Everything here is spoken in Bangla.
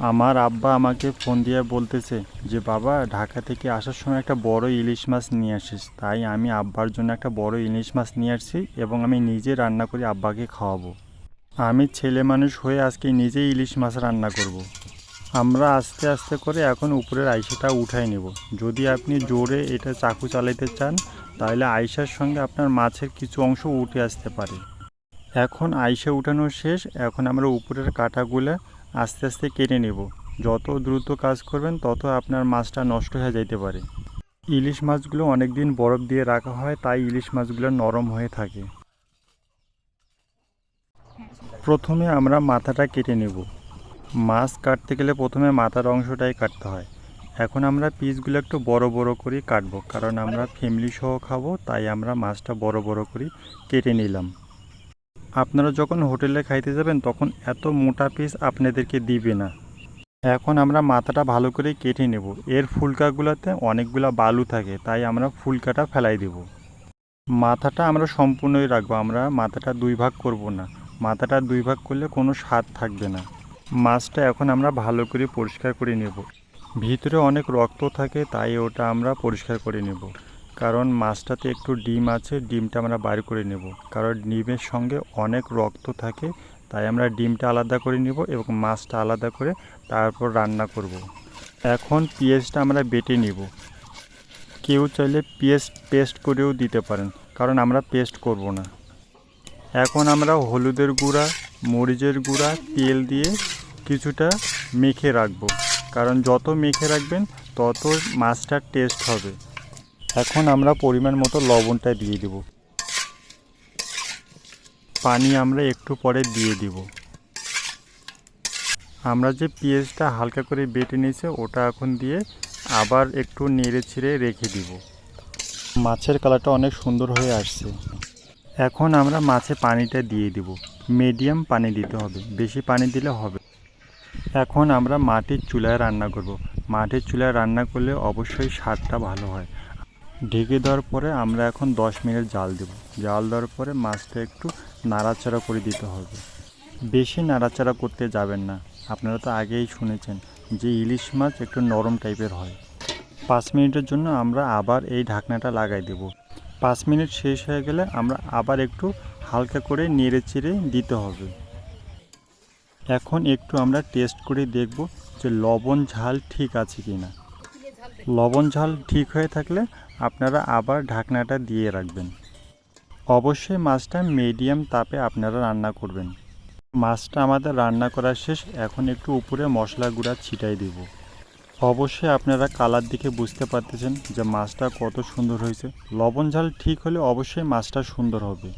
আমার আব্বা আমাকে ফোন দিয়ে বলতেছে যে বাবা ঢাকা থেকে আসার সময় একটা বড় ইলিশ মাছ নিয়ে আসিস। তাই আমি আব্বার জন্য একটা বড় ইলিশ মাছ নিয়ে আসছি এবং আমি নিজে রান্না করে আব্বাকে খাওয়াবো। আমি ছেলে মানুষ হয়ে আজকে নিজেই ইলিশ মাছ রান্না করব। আমরা আস্তে আস্তে করে এখন উপরের আইসাটা উঠাই নেব। যদি আপনি জোরে এটা চাকু চালাতে চান তাহলে আইসার সঙ্গে আপনার মাছের কিছু অংশ উঠে আসতে পারে। এখন আইসা উঠানো শেষ। এখন আমরা উপরের কাঁটাগুলো আস্তে আস্তে কেটে নেব। যত দ্রুত কাজ করবেন তত আপনার মাছটা নষ্ট হয়ে যাইতে পারে। ইলিশ মাছগুলো অনেক দিন বরফ দিয়ে রাখা হয়, তাই ইলিশ মাছগুলো নরম হয়ে থাকে। প্রথমে আমরা মাথাটা কেটে নেব। মাছ কাটতে গেলে প্রথমে মাথার অংশটাই কাটতে হয়। এখন আমরা পিসগুলো একটু বড় বড় করে কাটবো, কারণ আমরা ফ্যামিলি সহ খাবো, তাই আমরা মাছটা বড় বড় করে কেটে নিলাম। আপনারা যখন হোটেলে খাইতে যাবেন তখন এত মোটা পিস আপনাদেরকে দিবে না। এখন আমরা মাথাটা ভালো করে কেটে নেব। এর ফুলকাগুলোতে অনেকগুলা বালু থাকে, তাই আমরা ফুলকাটা ফেলাই দেব। মাথাটা আমরা সম্পূর্ণই রাখবো, আমরা মাথাটা দুই ভাগ করব না। মাথাটা দুই ভাগ করলে কোনো স্বাদ থাকবে না। মাছটা এখন আমরা ভালো করে পরিষ্কার করে নেব। ভিতরে অনেক রক্ত থাকে, তাই ওটা আমরা পরিষ্কার করে নেব। কারণ মাছটাতে একটু ডিম আছে, ডিমটা আমরা বাইর করে নেব। কারণ ডিমের সঙ্গে অনেক রক্ত থাকে, তাই আমরা ডিমটা আলাদা করে নেব এবং মাছটা আলাদা করে তারপর রান্না করব। এখন পেঁয়াজটা আমরা বেটে নেব। কেউ চাইলে পেঁয়াজ পেস্ট করেও দিতে পারেন, কারণ আমরা পেস্ট করব না। এখন আমরা হলুদের গুঁড়া, মরিচের গুঁড়া, তেল দিয়ে কিছুটা মেখে রাখব। কারণ যত মেখে রাখবেন তত মাছটার টেস্ট হবে। এখন আমরা পরিমাণ মতো লবণটা দিয়ে দেব। পানি আমরা একটু পরে দিয়ে দিব। আমরা যে পেঁয়াজটা হালকা করে বেটে নিয়েছে ওটা এখন দিয়ে আবার একটু নেড়ে ছেড়ে রেখে দিব। মাছের কালারটা অনেক সুন্দর হয়ে আসছে। এখন আমরা মাছে পানিটা দিয়ে দিব। মিডিয়াম পানি দিতে হবে, বেশি পানি দিলে হবে। এখন আমরা মাটির চুলায় রান্না করব। মাটির চুলায় রান্না করলে অবশ্যই স্বাদটা ভালো হয়। ঢেকে দেওয়ার পরে আমরা এখন 10 মিনিট জাল দেব। জাল দেওয়ার পরে মাছটা একটু নাড়াচাড়া করে দিতে হবে। বেশি নাড়াচাড়া করতে যাবেন না। আপনারা তো আগেই শুনেছেন যে ইলিশ মাছ একটু নরম টাইপের হয়। 5 মিনিটের জন্য আমরা আবার এই ঢাকনাটা লাগাই দেব। 5 মিনিট শেষ হয়ে গেলে আমরা আবার একটু হালকা করে নেড়ে চেড়ে দিতে হবে। এখন একটু আমরা টেস্ট করে দেখব যে লবণ ঝাল ঠিক আছে কি না। লবণ ঝাল ঠিক হয়ে থাকলে আপনারা আবার ঢাকনাটা দিয়ে রাখবেন। অবশ্যই মাছটা মিডিয়াম তাপে আপনারা রান্না করবেন। মাছটা আমাদের রান্না করা শেষ। এখন একটু উপরে মশলা গুঁড়া ছিটাই দিব। অবশ্যই আপনারা কালার দেখে বুঝতে পারতেছেন যে মাছটা কত সুন্দর হয়েছে। লবণ ঝাল ঠিক হলে অবশ্যই মাছটা সুন্দর হবে।